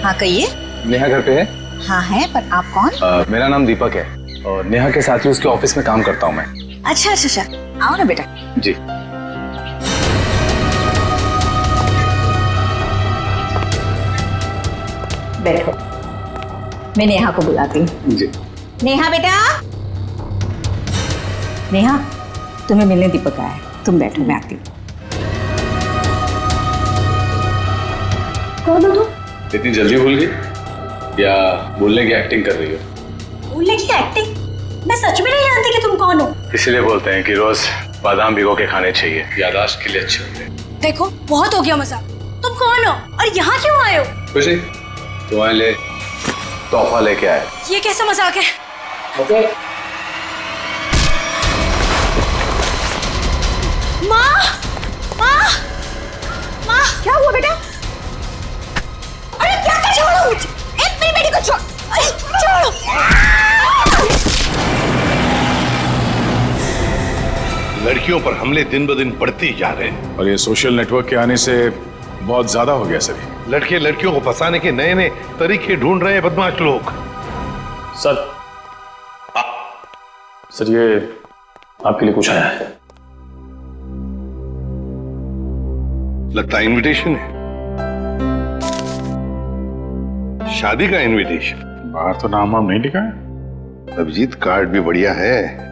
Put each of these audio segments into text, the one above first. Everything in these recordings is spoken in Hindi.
हाँ कहिए। नेहा घर पे है? हाँ है, पर आप कौन? मेरा नाम दीपक है और नेहा के साथ ही उसके ऑफिस में काम करता हूँ मैं। अच्छा अच्छा अच्छा, आओ ना बेटा। जी। बैठो, मैं नेहा को बुलाती हूँ। जी। नेहा बेटा। नेहा, तुम्हें मिलने दीपक आया है, तुम बैठो, मैं आती हूँ। कौन हो तुम? इतनी जल्दी भूल गई या बोलने की एक्टिंग कर रही हो? बोलने की एक्टिंग? मैं सच में नहीं जानती कि तुम कौन हो। इसीलिए बोलते हैं कि रोज बादाम भिगो के खाने चाहिए, याददाश्त के लिए अच्छे होते हैं। देखो बहुत हो गया मजाक। तुम कौन हो और यहाँ क्यों आए हो? खुशी, तुम्हारे लिए तोहफा लेके आए। ये कैसा मजाक है? ओके। माँ, माँ, माँ, क्या हुआ बेटा? अरे क्या कर छोड़ो मुझे, एक मेरी बेटी को छोड़, अरे छोड़ो। लड़कियों पर हमले दिन ब दिन बढ़ते ही जा रहे हैं और ये सोशल नेटवर्क के आने से बहुत ज्यादा हो गया सर। लड़के लड़कियों को फंसाने के नए नए तरीके ढूंढ रहे हैं बदमाश लोग। सर, सर ये आपके लिए कुछ आया है। लगता है इनविटेशन है, शादी का इनविटेशन। बाहर तो नाम वाम नहीं लिखा है। अभिजीत कार्ड भी बढ़िया है।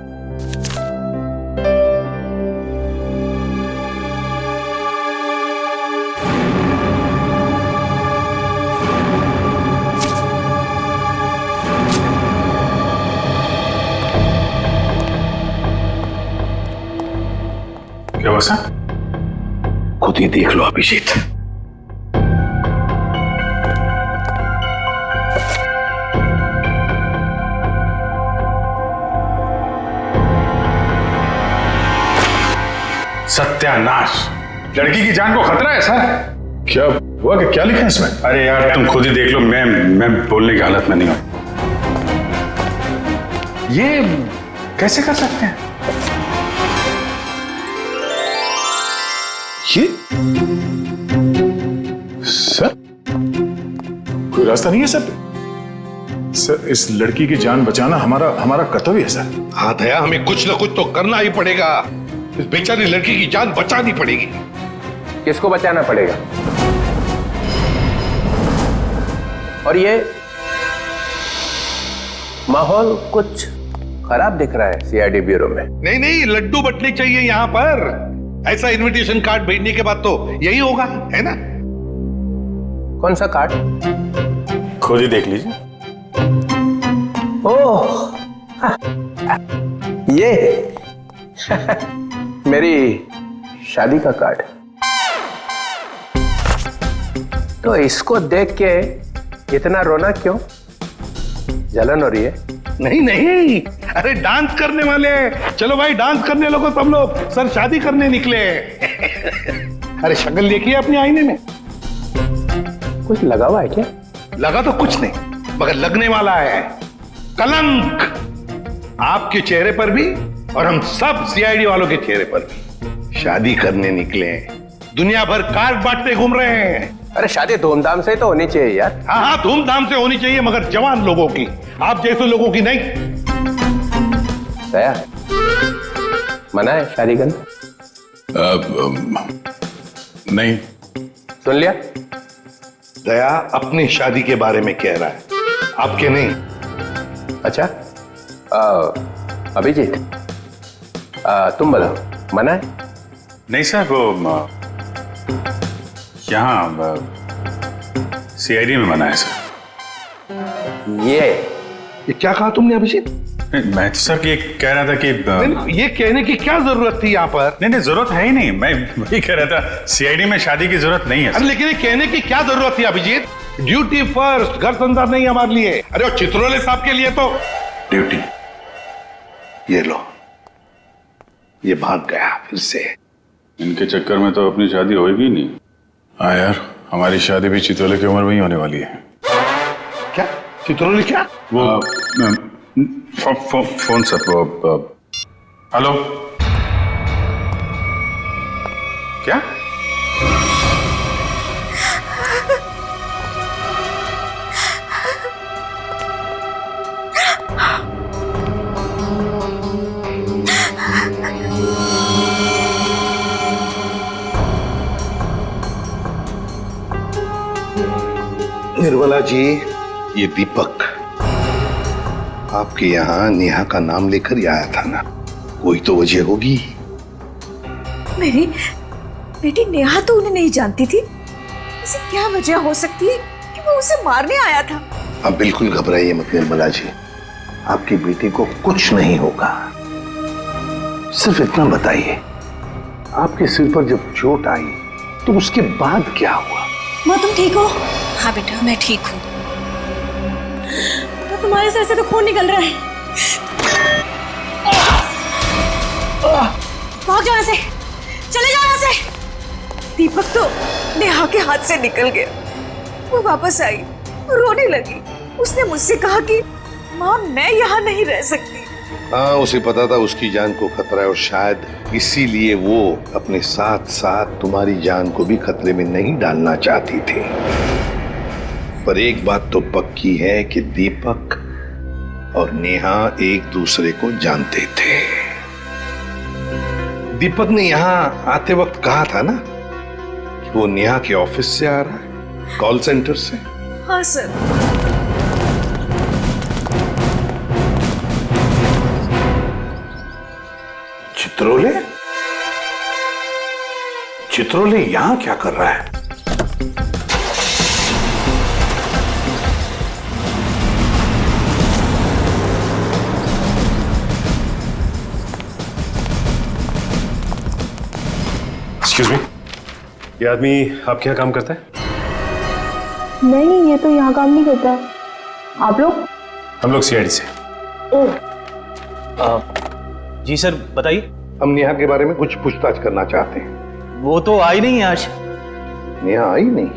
क्या हुआ सर? खुद ही देख लो अभिजीत। सत्यानाश, लड़की की जान को खतरा है सर। क्या हुआ कि क्या लिखा है इसमें? अरे यार तुम खुद ही देख लो, मैं बोलने की हालत में नहीं हूं। ये कैसे कर सकते हैं? ये सर कोई रास्ता नहीं है सर? सर इस लड़की की जान बचाना हमारा कर्तव्य है सर। हाँ दया, हमें कुछ ना कुछ तो करना ही पड़ेगा। इस बेचारी लड़की की जान बचानी पड़ेगी। किसको बचाना पड़ेगा? और ये माहौल कुछ खराब दिख रहा है सीआईडी ब्यूरो में। नहीं नहीं, लड्डू बटने चाहिए यहाँ पर। ऐसा इनविटेशन कार्ड भेजने के बाद तो यही होगा, है ना? कौन सा कार्ड? खुद ही देख लीजिए। ओह ये मेरी शादी का कार्ड। तो इसको देख के इतना रोना क्यों? जलन हो रही है? नहीं नहीं, अरे डांस करने वाले। चलो भाई डांस करने लगो तुम लोग। सर शादी करने निकले। अरे शक्ल देखिए अपने आईने में। कुछ लगा हुआ है क्या? लगा तो कुछ नहीं, मगर लगने वाला है कलंक आपके चेहरे पर भी और हम सब सीआईडी वालों के चेहरे पर भी। शादी करने निकले, दुनिया भर कार्ड बांटते घूम रहे हैं। अरे शादी धूमधाम से तो होनी चाहिए यार। हाँ हाँ, धूमधाम से होनी चाहिए, मगर जवान लोगों की, आप जैसे लोगों की नहीं। दया, मना है शादी करना? नहीं। सुन लिया? दया अपनी शादी के बारे में कह रहा है, आपके नहीं। अच्छा, अभिजीत तुम बताओ, मना है? नहीं सर, वो यहाँ सीआईडी में मना है सर। ये क्या कहा तुमने अभिजीत? मैं तो सर ये कह रहा था कि ये कहने की क्या जरूरत थी यहाँ पर? नहीं जरूरत है ही नहीं। मैं वही कह रहा था, सीआईडी में शादी की जरूरत नहीं है सर। अरे लेकिन ये कहने की क्या जरूरत थी अभिजीत? ड्यूटी फर्स्ट, घर संसार नहीं हमारे लिए। अरे और चित्रोले साहब के लिए तो ड्यूटी। ये लो, ये भाग गया फिर से। इनके चक्कर में तो अपनी शादी होगी नहीं। हाँ यार, हमारी शादी भी चितौले की उम्र में ही होने वाली है। क्या चित्रोले? क्या वो फोन सर, वो हेलो, क्या निर्मला जी, ये दीपक आपके यहाँ नेहा का नाम लेकर ही आया था ना, कोई तो वजह होगी। मेरी बेटी नेहा तो उन्हें नहीं जानती थी, ऐसी क्या वजह हो सकती है कि वो उसे मारने आया था? आप बिल्कुल घबराइए मत निर्मला जी, आपकी बेटी को कुछ नहीं होगा। सिर्फ इतना बताइए, आपके सिर पर जब चोट आई तो उसके बाद क्या हुआ? माँ तुम ठीक हो? हाँ बेटा मैं ठीक हूँ। तो तुम्हारे सर से तो खून निकल रहा है। भाग जाओ यहाँ से, चले जाओ यहाँ से। दीपक तो नेहा के हाथ से निकल गया। वो वापस आई और रोने लगी। उसने मुझसे कहा कि माँ मैं यहाँ नहीं रह सकती। हाँ, उसे पता था उसकी जान को खतरा है और शायद इसीलिए वो अपने साथ साथ तुम्हारी जान को भी खतरे में नहीं डालना चाहती थी। पर एक बात तो पक्की है कि दीपक और नेहा एक दूसरे को जानते थे। दीपक ने यहाँ आते वक्त कहा था ना कि वो नेहा के ऑफिस से आ रहा है, कॉल सेंटर से। हाँ सर। चित्रोले? चित्रोले यहां क्या कर रहा है? एक्सक्यूज मी, ये आदमी आपके यहाँ काम करता है? नहीं, ये तो यहाँ काम नहीं करता। आप लोग? हम लोग सीआईडी से। जी सर बताइए। हम नेहा के बारे में कुछ पूछताछ करना चाहते हैं। वो तो आई नहीं है आज। नेहा आई नहीं?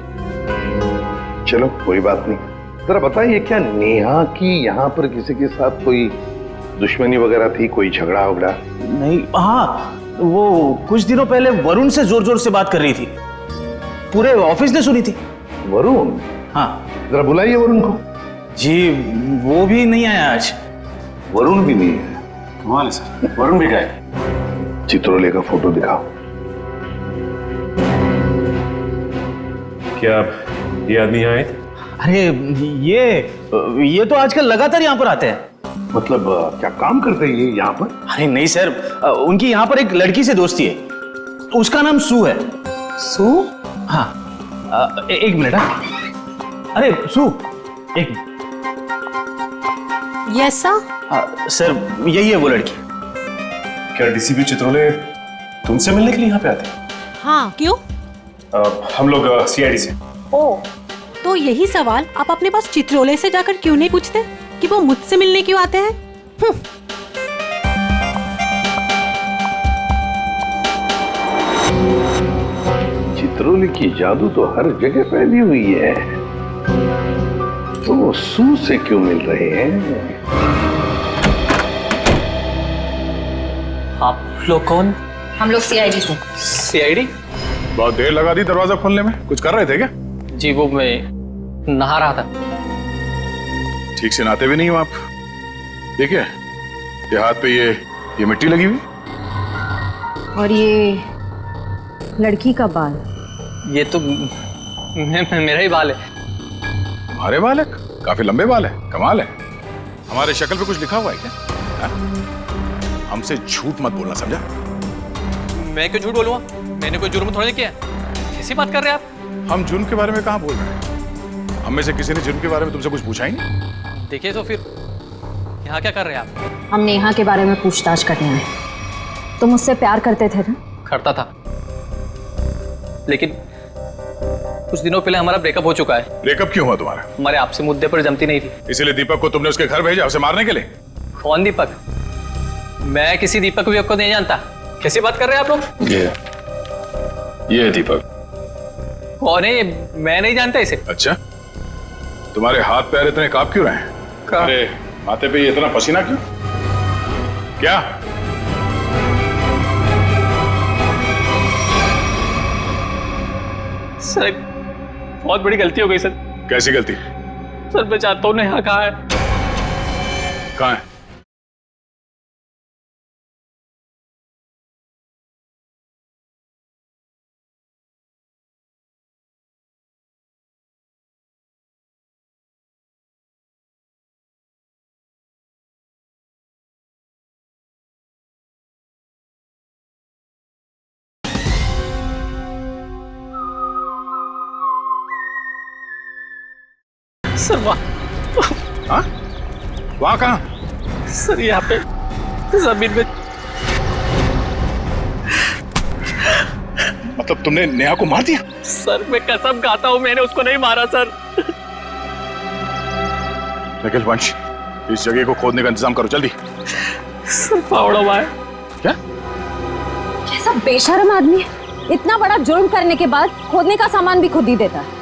चलो कोई बात नहीं। जरा बताइए, क्या नेहा की यहाँ पर किसी के साथ कोई दुश्मनी वगैरह थी, कोई झगड़ा वगड़ा? नहीं, हाँ वो कुछ दिनों पहले वरुण से जोर जोर से बात कर रही थी, पूरे ऑफिस ने सुनी थी। वरुण? हाँ। जरा बुलाइए वरुण को। जी वो भी नहीं आया आज। वरुण भी नहीं है? कमाल है सर, वरुण भी गए। चित्रोले का फोटो दिखाओ। क्या ये आदमी यहाँ आए थे? अरे ये तो आजकल लगातार यहाँ पर आते हैं। मतलब क्या काम करते हैं ये यहाँ पर? अरे नहीं सर, उनकी यहाँ पर एक लड़की से दोस्ती है, उसका नाम सू है। सू? हाँ एक मिनट। अरे सू, एक मिनट। Yes sir. सर यही है वो लड़की। क्या डीसीपी चित्रोले तुमसे मिलने के लिए यहाँ पे आते हैं? हाँ क्यों? हम लोग सीआईडी से। ओ तो यही सवाल आप अपने पास चित्रोले से जाकर क्यों नहीं पूछते कि वो मुझसे मिलने क्यों आते हैं? चित्रोले की जादू तो हर जगह फैली हुई है, तो वो सू से क्यों मिल रहे हैं? आप लोग कौन? हम लोग सीआईडी से। सीआईडी? बहुत देर लगा दी दरवाजा खोलने में, कुछ कर रहे थे क्या? जी वो मैं नहा रहा था। ठीक से नहाते भी नहीं हो आप। देखिए ये हाथ पे ये मिट्टी लगी हुई। और ये लड़की का बाल? ये तो मेरा ही बाल है। तुम्हारे बाल है? काफी लंबे बाल है, कमाल है। हमारे शक्ल पे कुछ लिखा हुआ है क्या? हा? हमसे झूठ मत बोलना, समझा? मैं क्यों झूठ बोलूंगा? मैंने कोई जुर्म थोड़ी किया। कैसी बात कर रहे हैं आप? हम जुर्म के बारे में कहाँ बोल रहे हैं? हम में से किसी ने जुर्म के बारे में तुमसे कुछ पूछा ही नहीं। देखिए तो फिर यहाँ क्या कर रहे हैं आप? हम नेहा के बारे में पूछताछ करने आए। तुम मुझसे प्यार करते थे ना? करता था, लेकिन कुछ दिनों पहले हमारा ब्रेकअप हो चुका है। ब्रेकअप क्यों हुआ तुम्हारा? हमारे आपसे मुद्दे पर जमती नहीं थी। इसीलिए दीपक को तुमने उसके घर भेजा उसे मारने के लिए? कौन दीपक? मैं किसी दीपक विपक को नहीं जानता। कैसी बात कर रहे हैं आप लोग? ये है दीपक। कौन है ये? मैं नहीं जानता इसे। अच्छा, तुम्हारे हाथ पैर इतने कांप क्यों रहे हैं? अरे माथे पे ये इतना पसीना क्यों? क्या? सर बहुत बड़ी गलती हो गई सर। कैसी गलती? सर मैं चाहता हूँ नेहा कहाँ है? कहाँ है? सर हाँ? वहां कहाँ? सर यहाँ पे जमीन में। मतलब तुमने नेहा को मार दिया? सर मैं कसम खाता हूँ मैंने उसको नहीं मारा सर। निखिल, वंश, इस जगह को खोदने का इंतजाम करो जल्दी। सर फावड़ा हुआ है। क्या? कैसा बेशर्म आदमी है, इतना बड़ा जुर्म करने के बाद खोदने का सामान भी खुद ही देता है।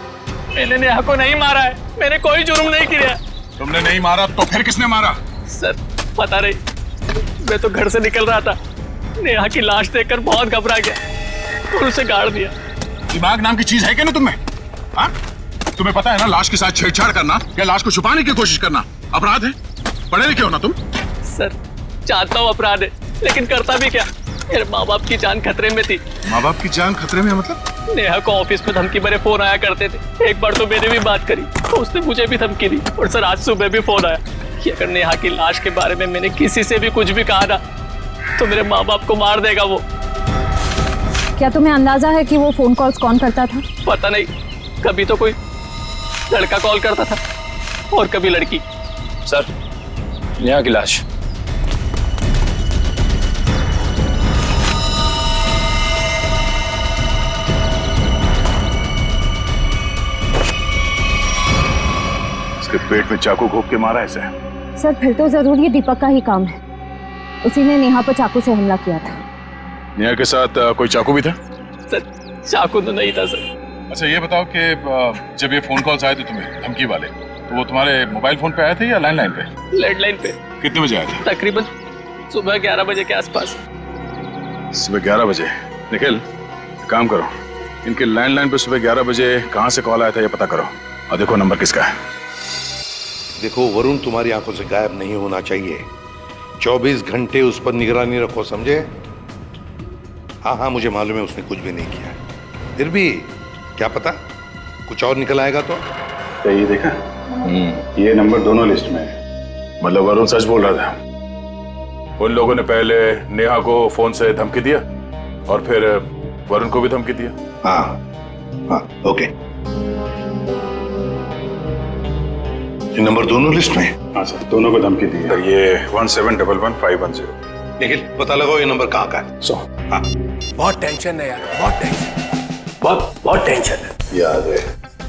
मैंने नेहा को नहीं मारा है, मैंने कोई जुर्म नहीं किया। तुमने नहीं मारा तो फिर किसने मारा? सर पता नहीं, मैं तो घर से निकल रहा था, नेहा की लाश देखकर बहुत घबरा गया और उसे गाड़ दिया। दिमाग नाम की चीज है क्या ना तुम्हें? हाँ? तुम्हें पता है ना, लाश के साथ छेड़छाड़ करना या लाश को छुपाने की कोशिश करना अपराध है। पढ़े लिखे हो ना तुम? सर जानता हूँ अपराध है, लेकिन करता भी क्या, मेरे माँ बाप की जान खतरे में थी। माँ बाप की जान खतरे में मतलब? नेहा को ऑफिस में धमकी भरे फोन आया करते थे। एक बार तो मैंने भी बात करी तो उसने मुझे भी धमकी दी। और सर आज सुबह भी फोन आया कि अगर नेहा की लाश के बारे में मैंने किसी से भी कुछ भी कहा ना तो मेरे माँ बाप को मार देगा वो। क्या तुम्हें अंदाजा है कि वो फोन कॉल्स कौन करता था? पता नहीं, कभी तो कोई लड़का कॉल करता था और कभी लड़की। सर, नेहा की लाश। इसके पेट में चाकू घोंप के मारा है इसे। सर फिर तो जरूर ये दीपक का ही काम है, उसी ने नेहा पर चाकू से हमला किया था। नेहा के साथ कोई चाकू भी था? सर चाकू तो नहीं था सर। अच्छा ये बताओ कि जब ये फोन कॉल्स आए थे तुम्हें धमकी वाले, तो वो तुम्हारे मोबाइल फोन पे आए थे या लैंडलाइन पे? लैंडलाइन पे। कितने बजे आए थे? तकरीबन सुबह 11 बजे के आसपास। सुबह 11 बजे। निखिल, काम करो, इनके लैंडलाइन पे सुबह 11 बजे कहाँ से कॉल आया था ये पता करो और देखो नंबर किसका है। देखो, वरुण तुम्हारी आंखों से गायब नहीं होना चाहिए। 24 घंटे उस पर निगरानी रखो, समझे? हाँ हाँ, मुझे मालूम है उसने कुछ भी नहीं किया, फिर भी क्या पता कुछ और निकल आएगा तो। ये देखा, ये नंबर दोनों लिस्ट में है। मतलब वरुण सच बोल रहा था। उन लोगों ने पहले नेहा को फोन से धमकी दिया और फिर वरुण को भी धमकी दिया। हाँ हाँ, ओके। ये नंबर दोनों लिस्ट में है? हाँ सर, दोनों को धमकी दी है। ये 17111510। निखिल, पता लगाओ ये नंबर कहाँ का है। हाँ। बहुत टेंशन है यार, बहुत टेंशन, बहुत टेंशन है। याद है,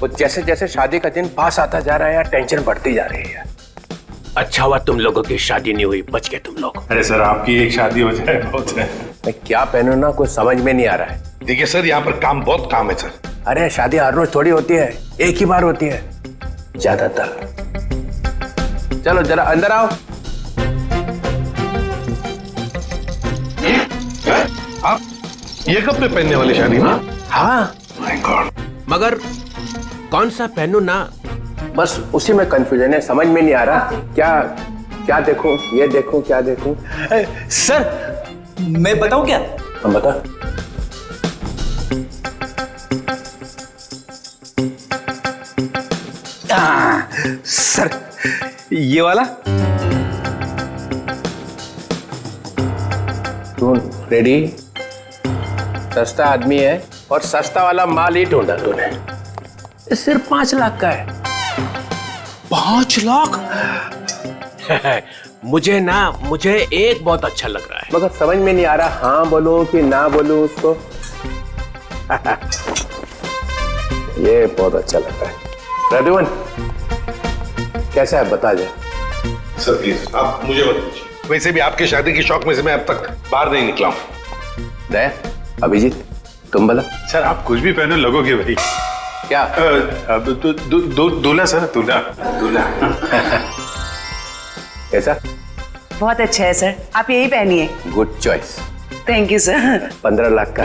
वो जैसे जैसे शादी का दिन पास आता जा रहा है यार, टेंशन बढ़ती जा रही है यार। अच्छा हुआ तुम लोगों की शादी नहीं हुई, बच गए तुम लोग। अरे सर, आपकी एक शादी हो जाए बहुत है। मैं क्या पहनूं ना, कुछ समझ में नहीं आ रहा है। देखिए सर, यहाँ पर बहुत काम है सर। अरे शादी हर रोज थोड़ी होती है, एक ही बार होती है ज्यादातर। चलो जरा अंदर आओ। आप ये कपड़े पहनने वाली शादी में? हाँ, माय गॉड। मगर कौन सा पहनूं ना, बस उसी में कंफ्यूजन है, समझ में नहीं आ रहा क्या देखूं, ये देखूं, क्या देखूं। सर मैं बताऊं क्या? हम बता। सर ये वाला। तू रेडी? सस्ता आदमी है और सस्ता वाला माल ही ढूंढा तूने। ये सिर्फ 5 लाख का है। 5 लाख? मुझे एक बहुत अच्छा लग रहा है, मगर समझ में नहीं आ रहा हाँ बोलूं कि ना बोलूं उसको। ये बहुत अच्छा लग रहा है। प्रद्युमन कैसा है बता जा। सर प्लीज आप मुझे मत पूछिए, वैसे भी आपके शादी की शौक में से मैं अब तक बाहर नहीं निकला हूँ। दया, अभिजीत तुम बोला। सर आप कुछ भी पहने लगोगे भाई। क्या? दूल्हा सर, दूल्हा। कैसा? बहुत अच्छा है सर, आप यही पहनिए। Good choice. Thank you sir. 15 lakh का।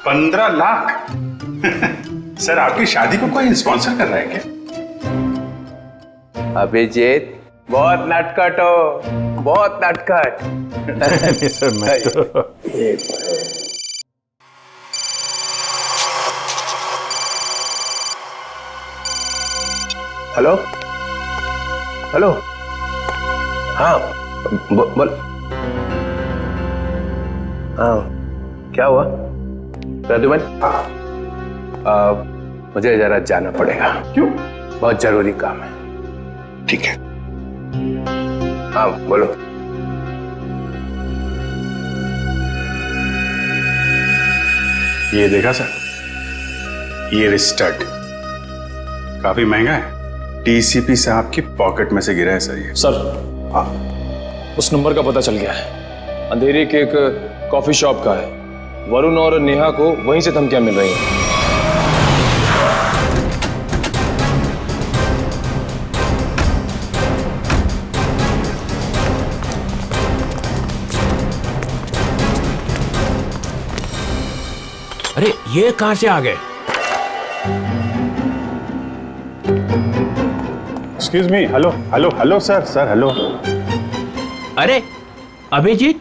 15 लाख? सर आपकी शादी को कोई स्पॉन्सर कर रहा है क्या? अभिजीत बहुत नटखट हो, बहुत नटखट। सर मैं तो हेलो हेलो, हाँ बोल। हाँ क्या हुआ प्रद्युमन? मुझे जरा जाना पड़ेगा। क्यों? बहुत जरूरी काम है। ठीक है। हाँ बोलो। ये देखा सर, ये स्टड काफी महंगा है। टीसीपी साहब की पॉकेट में से गिरा है सर ये। सर उस नंबर का पता चल गया है, अंधेरी के एक कॉफी शॉप का है। वरुण और नेहा को वहीं से धमकियां मिल रही हैं। अरे ये कहां से आ गए? Excuse me, hello hello hello sir, sir hello. अरे अभिजीत,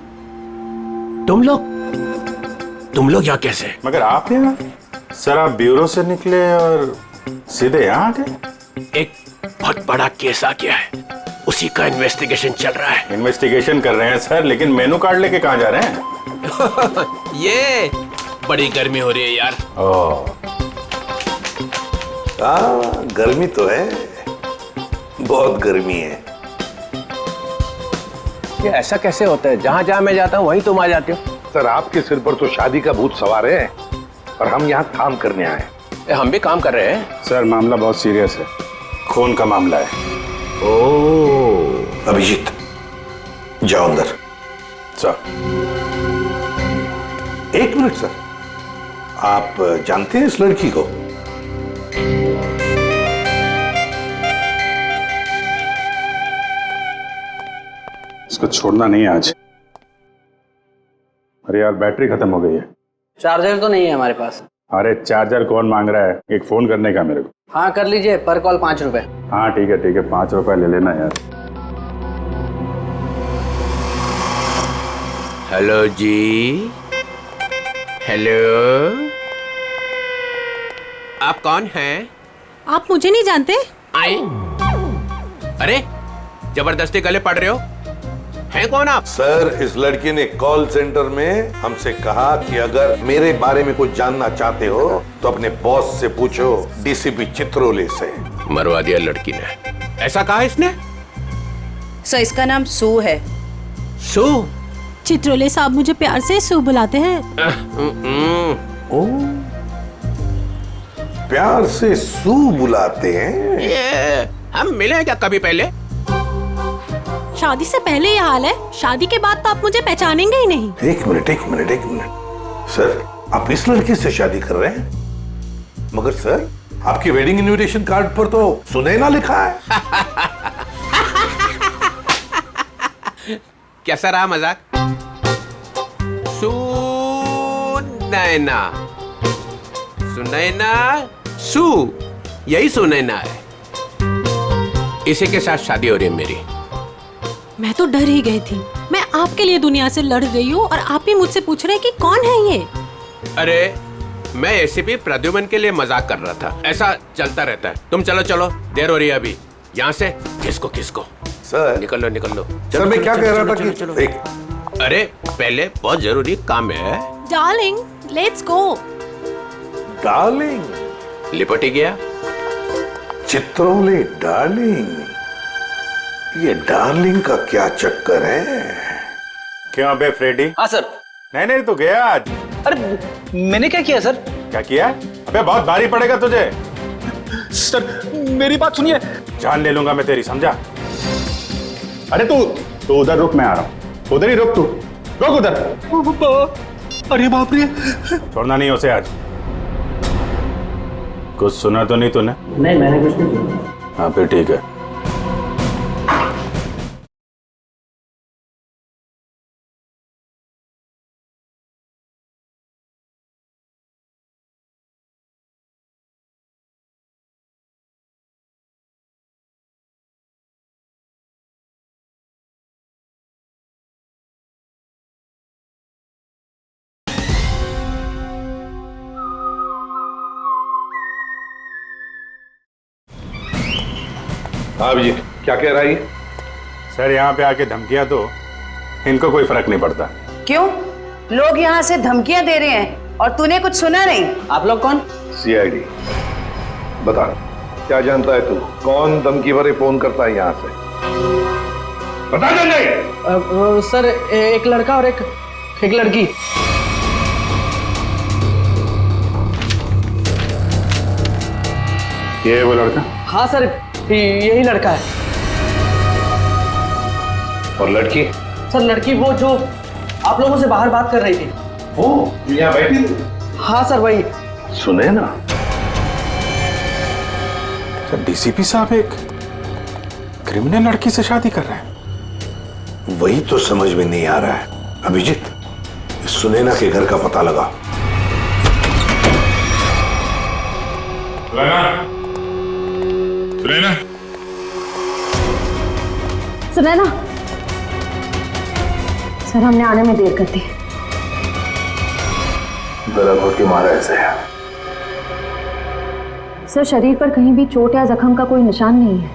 तुम लोग यहाँ कैसे? मगर आप यहाँ? सर आप ब्यूरो से निकले और सीधे यहाँ आ गए? एक बहुत बड़ा केस आ गया है, उसी का इन्वेस्टिगेशन चल रहा है। इन्वेस्टिगेशन कर रहे हैं सर, लेकिन मेनू कार्ड लेके कहाँ जा रहे हैं? ये बड़ी गर्मी हो रही है यार। गर्मी तो है, बहुत गर्मी है। ये ऐसा कैसे होता है? जहाँ जहाँ मैं जाता हूँ वहीं तुम आ जाते हो। सर आपके सिर पर तो शादी का भूत सवार है और हम यहाँ काम करने आए हैं। हम भी काम कर रहे हैं। सर मामला बहुत सीरियस है, खून का मामला है। ओह अभिजीत जाओ अंदर। सर एक मिनट सर, आप जानते हैं इस लड़की को? इसको छोड़ना नहीं है आज। अरे यार बैटरी खत्म हो गई है। चार्जर तो नहीं है हमारे पास। अरे चार्जर कौन मांग रहा है, एक फोन करने का मेरे को। हाँ कर लीजिए, पर कॉल 5 रुपए। हाँ ठीक है 5 रुपए ले लेना यार। हेलो जी, हेलो, आप कौन हैं? आप मुझे नहीं जानते? आए? अरे जबरदस्ती गले पड़ रहे हो, हैं कौन आप? सर इस लड़की ने कॉल सेंटर में हमसे कहा कि अगर मेरे बारे में कुछ जानना चाहते हो तो अपने बॉस से पूछो, डीसीपी चित्रोले से। मरवा दिया लड़की ने। ऐसा कहा इसने? सर इसका नाम सू है। सू? चित्रोले साहब मुझे प्यार से सू बुलाते हैं। ओ, प्यार से सू बुलाते हैं? ये हम मिले क्या कभी पहले? शादी से पहले ये हाल है, शादी के बाद तो आप मुझे पहचानेंगे ही नहीं। एक मिनट सर, आप इस लड़की से शादी कर रहे हैं? मगर सर आपकी वेडिंग इनविटेशन कार्ड पर तो सुनैना लिखा है। कैसा रहा मजाक? सुनैना सू, यही सुनैना है। इसी के साथ शादी हो रही है मेरी। मैं तो डर ही गई थी। मैं आपके लिए दुनिया से लड़ रही हूँ और आप ही मुझसे पूछ रहे हैं कि कौन है ये? अरे मैं एसीपी प्रद्युमन के लिए मजाक कर रहा था। ऐसा चलता रहता है। तुम चलो चलो, देर हो रही है अभी। यहाँ से किसको सर निकल लो। सर मैं क्या कह रहा था कि चलो। एक अरे पहले बहुत जरूरी काम है। Darling let's go. डार्लिंग लिपट ही गया। चित्रोले डार्लिंग, ये डार्लिंग का क्या चक्कर है? क्यों बे फ्रेडी? हाँ सर। नहीं तो गया आज। अरे मैंने क्या किया सर? क्या किया? अबे बहुत भारी पड़ेगा तुझे। सर मेरी बात सुनिए। जान ले लूंगा मैं तेरी, समझा? अरे तू उधर रुक, मैं आ रहा हूँ। उधर ही रुक, तू रुक उधर। अरे बाप रे। छोड़ना नहीं उसे आज। कुछ सुना तो नहीं तूने? नहीं मैंने कुछ नहीं सुना। हाँ फिर ठीक है। हाँ अभिजीत क्या कह रहा है? सर यहाँ पे आके धमकियां दो, इनको कोई फर्क नहीं पड़ता। क्यों? लोग यहाँ से धमकियां दे रहे हैं और तूने कुछ सुना नहीं? आप लोग कौन? सीआईडी। बता क्या जानता है तू कौन धमकी भरे फोन करता है यहाँ से? बता नहीं। सर एक लड़का और एक लड़की। ये है वो लड़का? हाँ सर, यही लड़का है। और लड़की? सर लड़की वो जो आप लोगों से बाहर बात कर रही थी। वो यहाँ बैठी थी? हाँ सर वही। सुने ना, सर डीसीपी साहब एक क्रिमिनल लड़की से शादी कर रहे हैं। वही तो समझ में नहीं आ रहा है। अभिजीत, सुनैना के घर का पता लगा। सुनैना, सुनैना, सर हमने आने में देर कर दी। गला घोट के मारा ऐसे है। सर शरीर पर कहीं भी चोट या जख्म का कोई निशान नहीं है।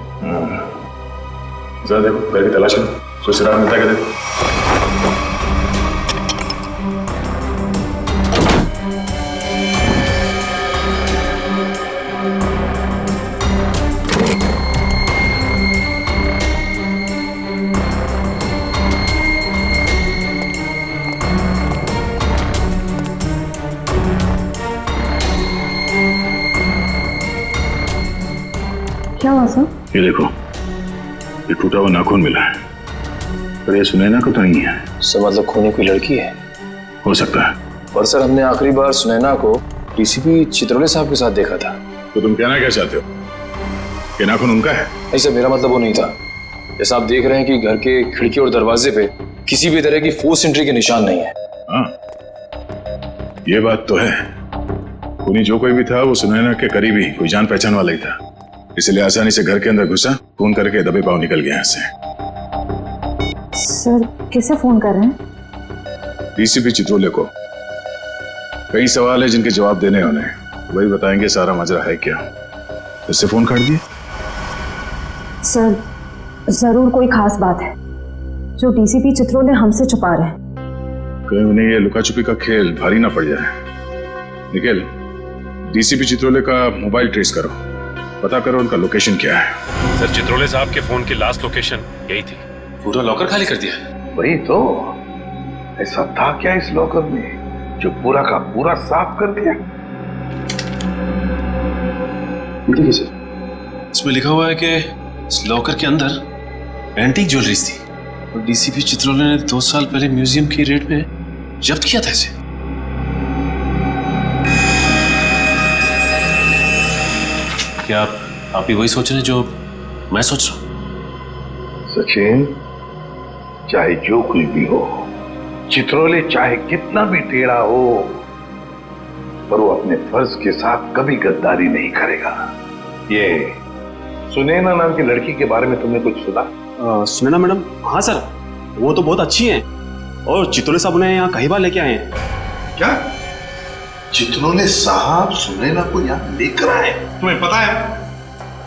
जरा देखो, घर की तलाश करो, कोई सुराग मिलता है क्या देखो। क्या हुआ सर? ये देखो, ये टूटा हुआ नाखून मिला है, पर ये सुनैना को तो नहीं है। सर मतलब खूनी कोई लड़की है? हो सकता है। पर सर हमने आखिरी बार सुनैना को डीसीपी चित्रोले साहब के साथ देखा था। तो तुम कहना क्या चाहते हो? ये नाखून उनका है? नहीं सर, मेरा मतलब वो नहीं था। जैसा आप देख रहे हैं कि घर के खिड़की और दरवाजे पे किसी भी तरह की फोर्स एंट्री के निशान नहीं है। हाँ, ये बात तो है। खूनी जो कोई भी था वो सुनैना के करीबी कोई जान पहचान वाला ही था, इसलिए आसानी से घर के अंदर घुसा, फोन करके दबे पांव निकल गया यहाँ से। सर किसे फोन कर रहे हैं? डीसीपी चित्रोले को। कई सवाल है जिनके जवाब देने होने, वही बताएंगे सारा मजरा है क्या। उससे फोन काट दिए? सर जरूर कोई खास बात है जो डीसीपी चित्रोले हमसे छुपा रहे हैं। कहीं उन्हें ये लुका छुपी का खेल भारी ना पड़ जाए। निखिल, डीसीपी चित्रोले का मोबाइल ट्रेस करो, पता करो उनका लोकेशन क्या है। सर चित्रोले साहब के फोन की लास्ट लोकेशन यही थी। पूरा लॉकर खाली कर दिया? वही तो, ऐसा था क्या इस लॉकर में जो पूरा का पूरा साफ कर दिया? देखिए सर, इसमें लिखा हुआ है कि इस लॉकर के अंदर एंटीक ज्वेलरीज थी और डीसीपी चित्रोले ने 2 साल पहले म्यूजियम की रेड में जब्त किया था इसे। क्या आप ही वही सोच रहे हैं जो मैं सोच रहा हूं? सचिन, चाहे जो कुछ भी हो, चित्रोले चाहे कितना भी टेढ़ा हो, पर वो अपने फर्ज के साथ कभी गद्दारी नहीं करेगा। ये सुनैना नाम की लड़की के बारे में तुमने कुछ सुना? सुनैना मैडम? हाँ सर, वो तो बहुत अच्छी हैं और चित्रोले साहब उन्हें यहाँ कई बार लेके आए हैं। क्या चित्रोले साहब सुनैना को यहाँ लेकर आए? तुम्हें पता है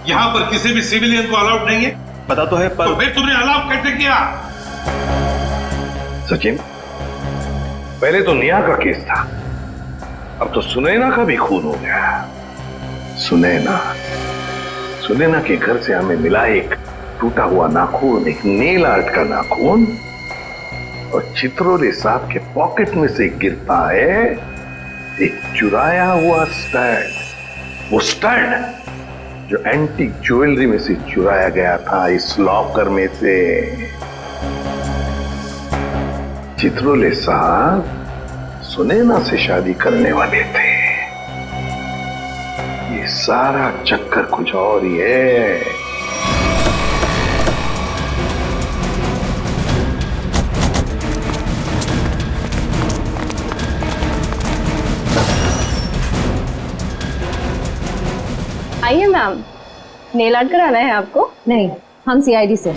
यहाँ पर किसी भी सिविलियन को अलाउड नहीं है? पता तो है, पर तो फिर तुमने अलाउ कैसे किया? सचिन, पहले तो नेहा का केस था, अब तो सुनैना का भी खून हो गया। सुनैना के घर से हमें मिला एक टूटा हुआ नाखून, एक नेल आर्ट का नाखून, और चित्रोले साहब के पॉकेट में से गिरता है एक चुराया हुआ स्टड। वो स्टड जो एंटीक ज्वेलरी में से चुराया गया था इस लॉकर में से। चित्रोले साहब सुनैना से शादी करने वाले थे। ये सारा चक्कर कुछ और ही है। आइए मैम, नेल आर्ट कराना है आपको? नहीं, हम सीआईडी से।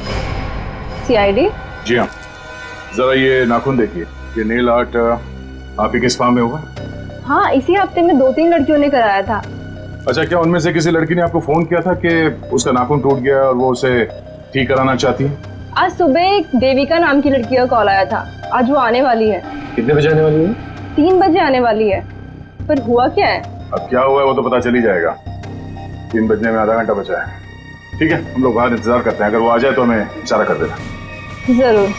सीआईडी? जी हाँ, जरा ये नाखून देखिए, ये नेल आर्ट आप ही के स्पा में होगा? हाँ, इसी हफ्ते में 2-3 लड़कियों ने कराया था। अच्छा, क्या उनमें से किसी लड़की ने आपको फोन किया था कि उसका नाखून टूट गया और वो उसे ठीक कराना चाहती है? आज सुबह एक देविका नाम की लड़की का कॉल आया था, आज वो आने वाली है। कितने बजे आने वाली है? 3 बजे आने वाली है। पर हुआ क्या है? अब क्या हुआ है वो तो पता चल ही जाएगा। 3 बजने में आधा घंटा बचा है। ठीक है, हम लोग बाहर इंतजार करते हैं, अगर वो आ जाए तो हमें इशारा कर देना। जरूर।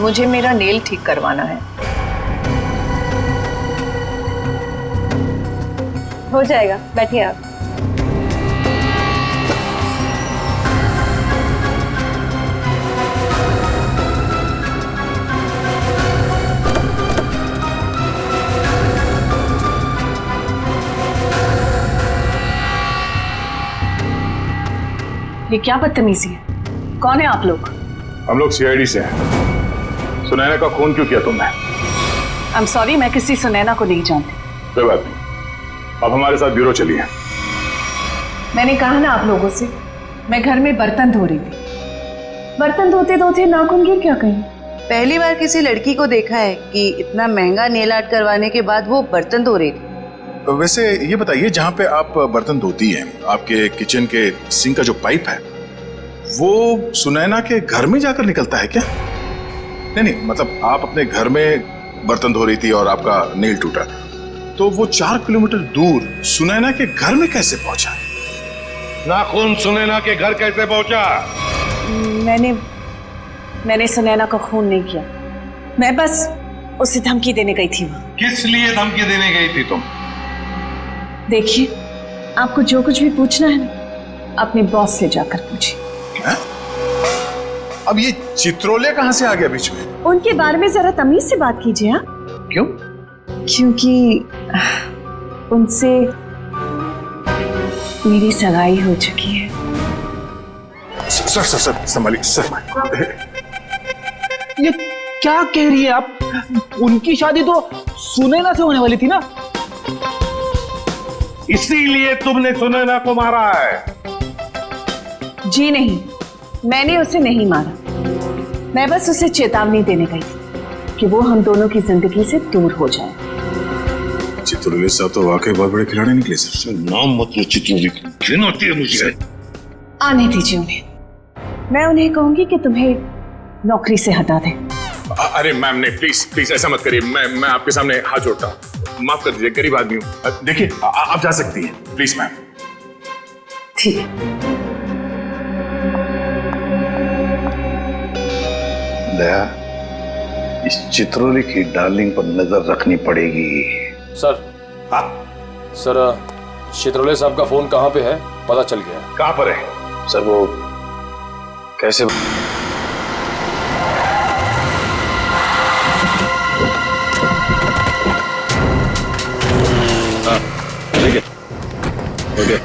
मुझे मेरा नेल ठीक करवाना है। हो जाएगा, बैठिए आप। ये क्या बदतमीजी है? कौन है आप लोग? हम लोग सीआईडी से हैं। सुनैना का खून क्यों किया तुमने? आई एम सॉरी, मैं किसी सुनैना को नहीं जानती। कोई बात नहीं, अब हमारे साथ ब्यूरो चलिए। मैंने कहा ना आप लोगों से, मैं घर में बर्तन धो रही थी। बर्तन धोते धोते नाखून गिर क्या कहीं? पहली बार किसी लड़की को देखा है कि इतना महंगा नेल आर्ट करवाने के बाद वो बर्तन धो रही थी। वैसे ये बताइए, जहाँ पे आप बर्तन धोती हैं, आपके किचन के सिंक का जो पाइप है वो सुनैना के घर में जाकर निकलता है क्या? नहीं, मतलब आप अपने घर में बर्तन धो रही थी और आपका नेल टूटा, तो वो 4 किलोमीटर दूर सुनैना के घर में कैसे पहुंचा? नाखून सुनैना के घर कैसे पहुंचा? मैंने सुनैना का खून नहीं किया। मैं बस उसे धमकी देने गई थी वहां। किस लिए धमकी देने गई थी तुम? देखिए, आपको जो कुछ भी पूछना है ना, अपने बॉस से जाकर पूछिए। अब ये चित्रोले कहां से आ गया बीच में? उनके बारे में जरा तमीज से बात कीजिए। हाँ, क्यों? क्योंकि उनसे मेरी सगाई हो चुकी है। सर संभालिए सर। ये क्या कह रही है आप? उनकी शादी तो सुनैना से होने वाली थी ना? इसीलिए तुमने सुनैना को मारा है? जी नहीं, मैंने उसे नहीं मारा। मैं बस उसे चेतावनी देने गई थी कि वो हम दोनों की जिंदगी से दूर हो जाए। चित्रोले साहब तो वाकई बहुत बड़े खिलाड़ी निकले सर। नाम मत लो चित्रोले, घिन होती है मुझे। आने दीजिए उन्हें, मैं उन्हें कहूंगी कि तुम्हें नौकरी से हटा दें। अरे मैम नहीं, प्लीज ऐसा मत करिए। मैं आपके सामने हाथ जोड़ता हूँ, माफ कर दीजिए, गरीब आदमी हूँ। देखिए आप जा सकती हैं, प्लीज मैम। ठीक है। दया, इस चित्रोले की डार्लिंग पर नजर रखनी पड़ेगी। सर, सर चित्रोले साहब का फोन कहाँ पे है पता चल गया। कहाँ पर है? सर वो कैसे? ठीक है, ओके।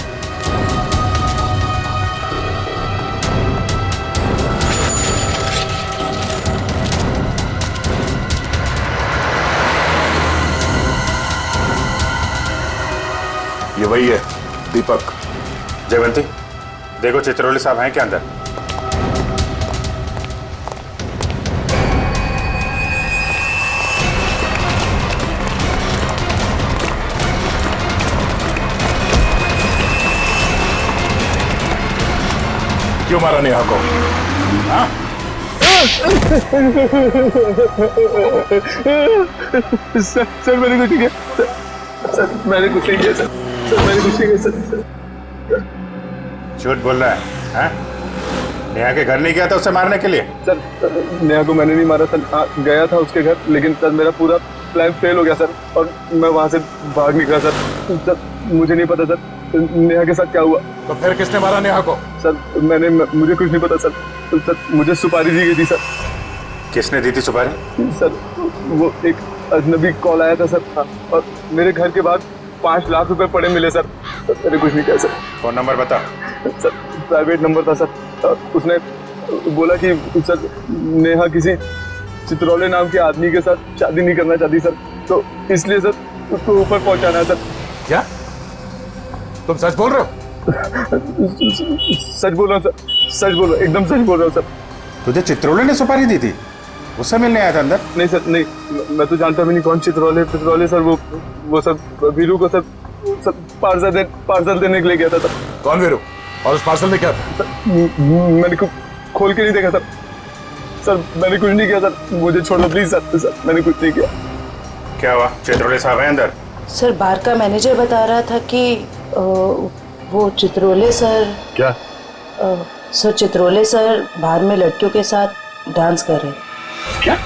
ये वही है, दीपक। जयवंती, देखो चित्रोले साहब हैं क्या अंदर? क्यों मारा नेहा को? हाँ? सर मैंने कुछ नहीं किया। सर मैंने कुछ नहीं किया। सर मैंने कुछ नहीं किया। सर झूठ बोल रहा है? हाँ? नेहा के घर नहीं गया था उसे मारने के लिए? सर नेहा को मैंने नहीं मारा सर। गया था उसके घर, लेकिन सर मेरा पूरा प्लान फेल हो गया सर, और मैं वहां से भाग निकला सर। सर मुझे नहीं पता सर नेहा के साथ क्या हुआ। तो फिर किसने मारा नेहा को? सर मुझे कुछ नहीं पता सर। सर मुझे सुपारी दी गई थी सर। किसने दी थी सुपारी? सर वो एक अजनबी कॉल आया था सर, और मेरे घर के बाहर 5 लाख रुपए पड़े मिले सर। मैंने कुछ नहीं किया सर। फोन नंबर बता। सर प्राइवेट नंबर था सर। उसने बोला कि सर नेहा किसी चित्रोले नाम के आदमी के साथ शादी नहीं करना चाहती सर, तो इसलिए सर उसको ऊपर पहुंचाना है सर। क्या तुम सच बोल रहे हो? सच बोल रहा हूँ सर, सच बोल रहा हूँ, एकदम सच बोल रहा हूँ सर। तुझे चित्रोले ने सुपारी दी थी? उससे मिलने आया था अंदर? नहीं सर, नहीं, मैं तो जानता भी नहीं कौन चित्रोले सर, वो सब वीरू को सब पार्सल देने के लिए गया था सर। कौन वीरू? और उस पार्सल में क्या था? मैंने खोल के नहीं देखा सर, मैंने कुछ नहीं किया सर, मुझे छोड़ दो प्लीज सर, मैंने कुछ नहीं किया। क्या हुआ? चित्रोले साहब हैं अंदर? सर बार का मैनेजर बता रहा था कि वो चित्रोले सर। क्या? सर चित्रोले सर बाहर में लड़कियों के साथ डांस कर रहे हैं। क्या?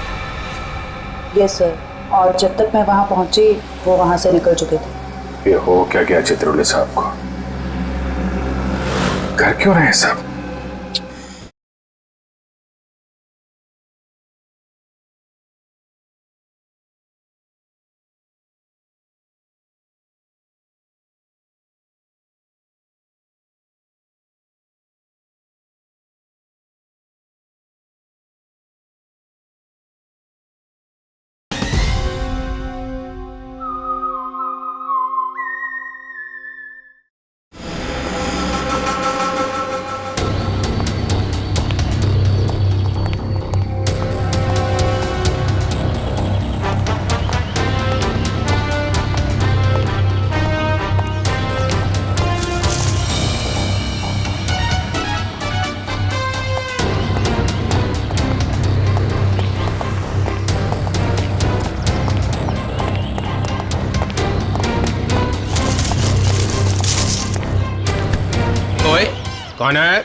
यस सर, और जब तक मैं वहां पहुंची वो वहां से निकल चुके थे। ये हो क्या गया चित्रोले साहब को? कर क्यों रहे हैं सब? कौन है?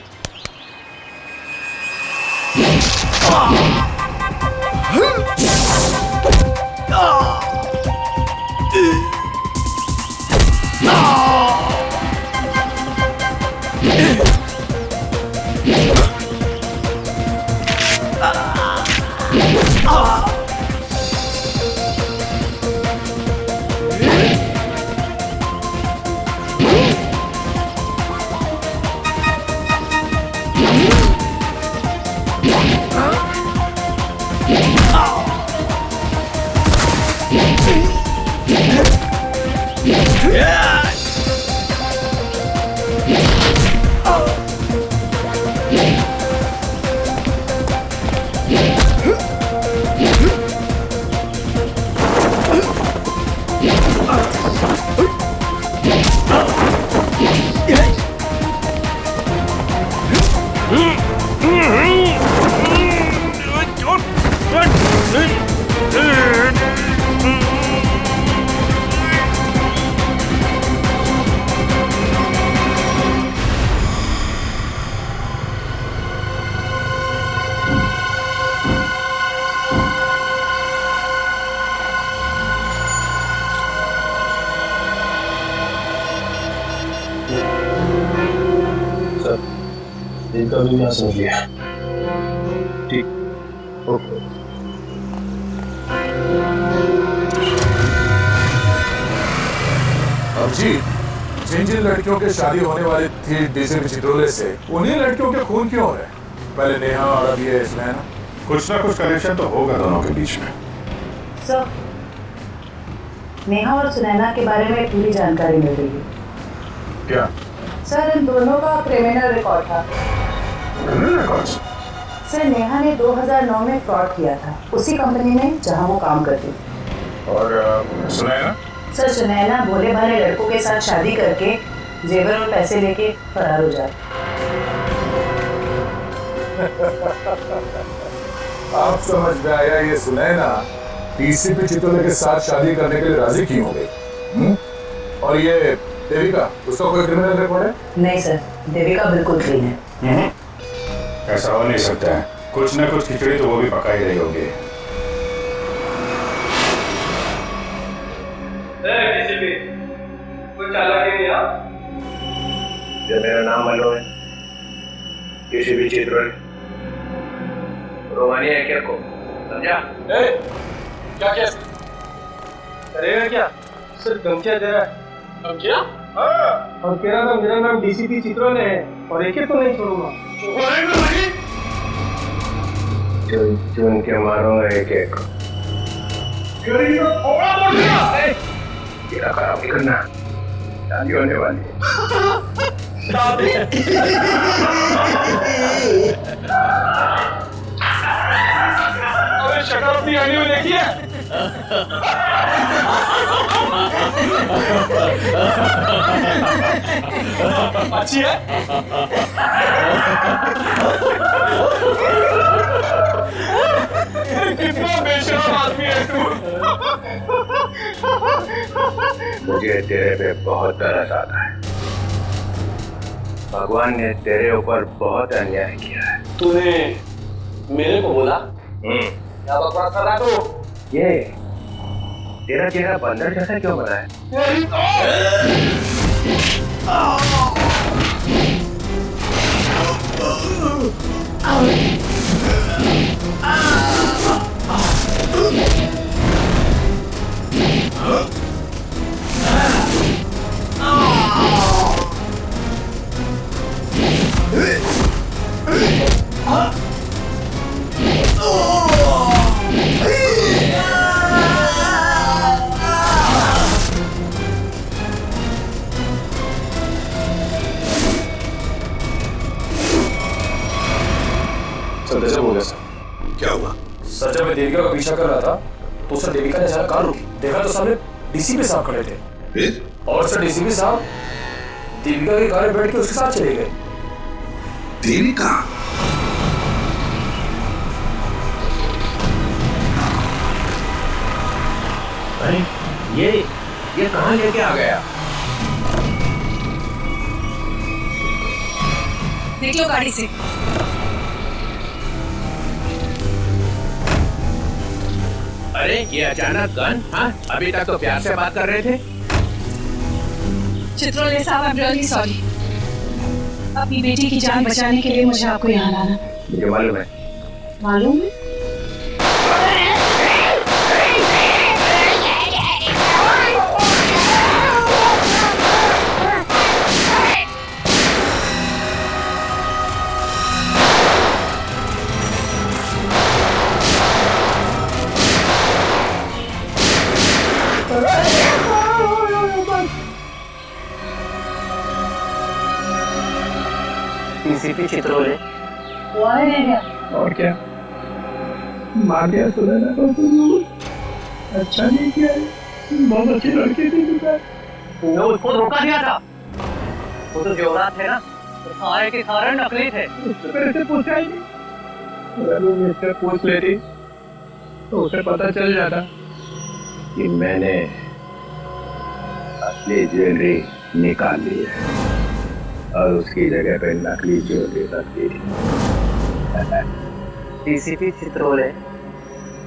इनका भी यहाँ समझ लिया। ठीक, ओके। अब जी, जिन जिन लड़कियों की शादी होने वाली थी डीसीपी चित्रोले से, उन्हीं लड़कियों के खून क्यों हो रहे? पहले नेहा और अब ये सुनैना। कुछ ना कुछ कनेक्शन तो होगा दोनों के बीच में। सर, नेहा और सुनैना के बारे में पूरी जानकारी मिल रही है। क्या? सर, इन दोनों का क्रिमिनल रिकॉर्ड था। Criminal record? सर, नेहा ने 2009 में फ्रॉड किया था उसी कंपनी में जहां वो काम करती थी। और सुनैना? सर, सुनैना भोले भाले लड़कों के साथ शादी करके जेवर और पैसे लेके फरार हो जाती। आप समझ में आया, ये सुनैना डीसीपी चित्रोले के साथ शादी करने के लिए राजी क्यों हो गई? और ये देविका, उसका कोई क्रिमिनल रिकॉर्ड है? नहीं सर, देविका बिल्कुल क्लीन है। ऐसा हो नहीं सकता है, कुछ ना कुछ खिचड़ी तो वो भी पका ही रही होगी। जब मेरा नाम अलो है, किसी भी चित्रोले, रोमानी है क्या को? समझा? क्या क्या करेगा क्या? सिर्फ धमकियां दे रहा है। धमकियां? हाँ, और कह रहा था मेरा नाम डीसीपी चित्रोले है और एक तो नहीं छोड़ूंगा। चुन के मारूंगा एक एक। तेरा खराब नहीं करना, शादी होने वाली है। शादी? अबे आदमी आने में देखी है? अच्छी है? कितना बेशरम आदमी है तू। मुझे तेरे पे बहुत तरस आता है। भगवान ने तेरे ऊपर बहुत अन्याय किया है। तूने मेरे को बोला? क्या बकवास कर रहा तू? ये तेरा चेहरा बंदर जैसा क्यों बना है? सर हो गया सर। क्या हुआ? सर जब मैं देविका का पीछा कर रहा था तो सर देविका ने अचानक कार रोकी। देखा तो सामने डीसीपी साहब खड़े थे। फिर? और सर डीसीपी साहब देविका की कार में बैठ के उसके साथ चले गए। देविका? अरे ये कहाँ लेके आ गया? देख लो गाड़ी से। अरे ये अचानक गन? हाँ, अभी तक तो प्यार से बात कर रहे थे। चित्रोले साहब, आई एम रियली सॉरी। अपनी बेटी की जान बचाने के लिए मुझे आपको यहाँ लाना। मुझे मालूम है। मालूम है? डीसीपी चित्रोले। और क्या मार दिया सुनैना को? अच्छा नहीं किया, बहुत अच्छी लड़की थी। तुमने उसको धोखा दिया था। वो तो जोरात थे ना, तो सारे के सारे नकली थे। मेरे से पूछा ही नहीं। अगर वो मुझसे पूछ लेती तो उसे पता चल जाता कि मैंने असली ज्वेलरी निकाल ली है और उसकी जगह पे नकली ज्वेलरी रख दी। डीसीपी चित्रोले,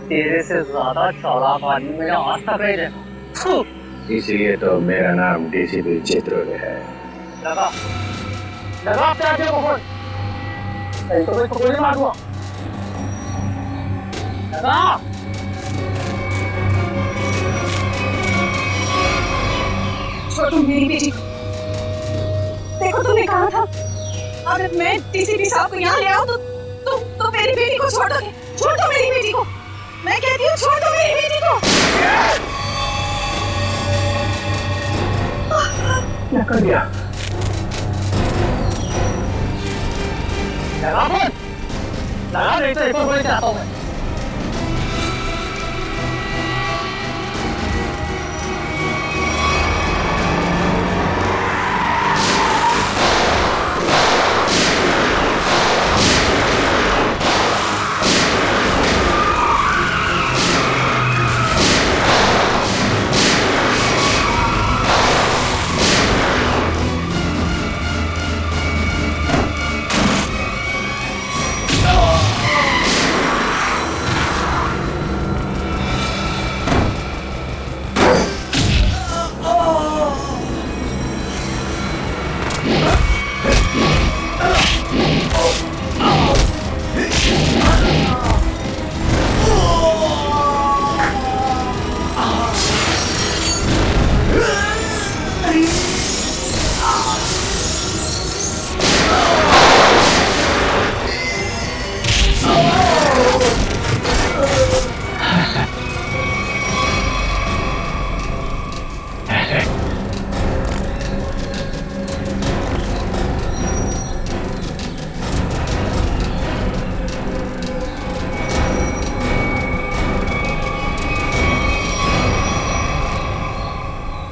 तेरे से ज्यादा चालाक आदमी मैंने आज तक नहीं देखा। इसलिए तो मेरा नाम डीसीपी चित्रोले है। लगा अपने आदमी को फोन, नहीं तो मैं इसको गोली मार दूंगा। लगा। छोटू मेरी बेटी को देखो, तुमने कहा था अगर मैं डीसीपी साहब को यहाँ ले आऊं तो मेरी बेटी को छोड़ दोगे। छोड़ दो मेरी बेटी को, मैं कहती हूँ छोड़ दो मेरी बेटी को। क्या कर दिया? लगा फोन, लगा नहीं तो एक और गोली चलाता हूँ मैं।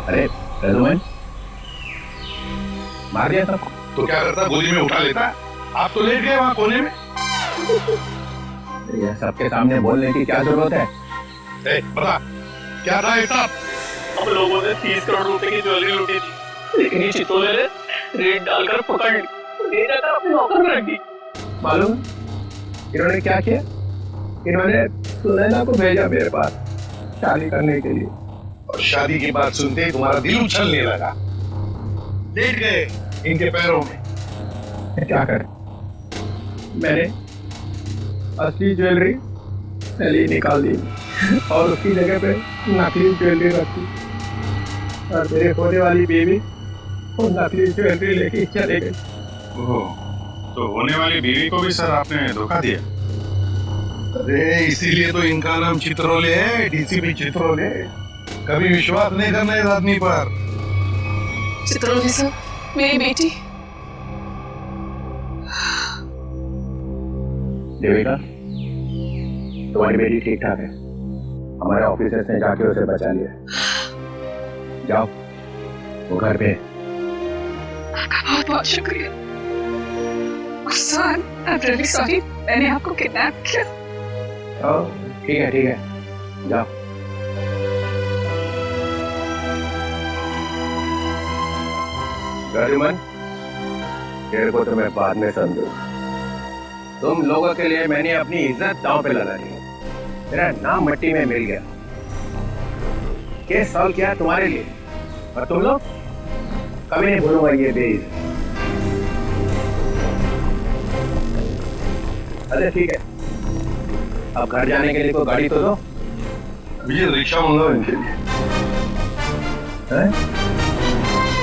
अरे रजुमन, मार दिया सबको तो क्या करता, गोली में उठा लेता? आप तो लेट गए वहां कोने में। ये सबके सामने बोलने की क्या जरूरत है? बता क्या था ये सब? हम लोगों ने 30 करोड़ रुपए की ज्वेलरी लूटी थी, लेकिन ये चित्रोले ने रेड डालकर पकड़ ली, ले जाकर अपने लॉकर में रख दी। मालूम इन्होंने क्या किया? इन्होंने सुनैना को भेजा मेरे पास शादी करने के लिए, और शादी की बात सुनते ही तुम्हारा दिल उछलने लगा, लेट गए इनके पैरों में। क्या करें, मैंने असली ज्वेलरी नली निकाल दी और उसकी जगह पे नकली ज्वेलरी रखी, और मेरे होने वाली बीवी वो नकली ज्वेलरी लेके चले गई। तो होने वाली बीवी को भी सर आपने धोखा दिया? अरे इसीलिए तो इनका नाम चित्रोले है, डीसीपी चित्रोले। कभी विश्वास नहीं करना इस आदमी पर। चित्रोले सर, मेरी बेटी। देविका, तुम्हारी बेटी ठीक ठाक है, हमारे ऑफिसर्स ने जाके उसे बचा लिया। जाओ वो घर पे। बहुत बहुत शुक्रिया sir, I am really sorry, मैंने आपको किडनैप किया। ठीक है, जाओ। गरुमन, तेरे को तो मैं बाद में समझूंगा। तुम लोगों के लिए मैंने अपनी इज्जत दांव पे लगा दी, मेरा नाम मिट्टी में मिल गया। केस सॉल्व किया तुम्हारे लिए, और तुम लोग कभी नहीं भूलूंगा ये बेइज्जत। अरे ठीक है, अब घर जाने के लिए कोई गाड़ी तो दो। मुझे रिक्शा मंगाओ इनके लिए। हैं?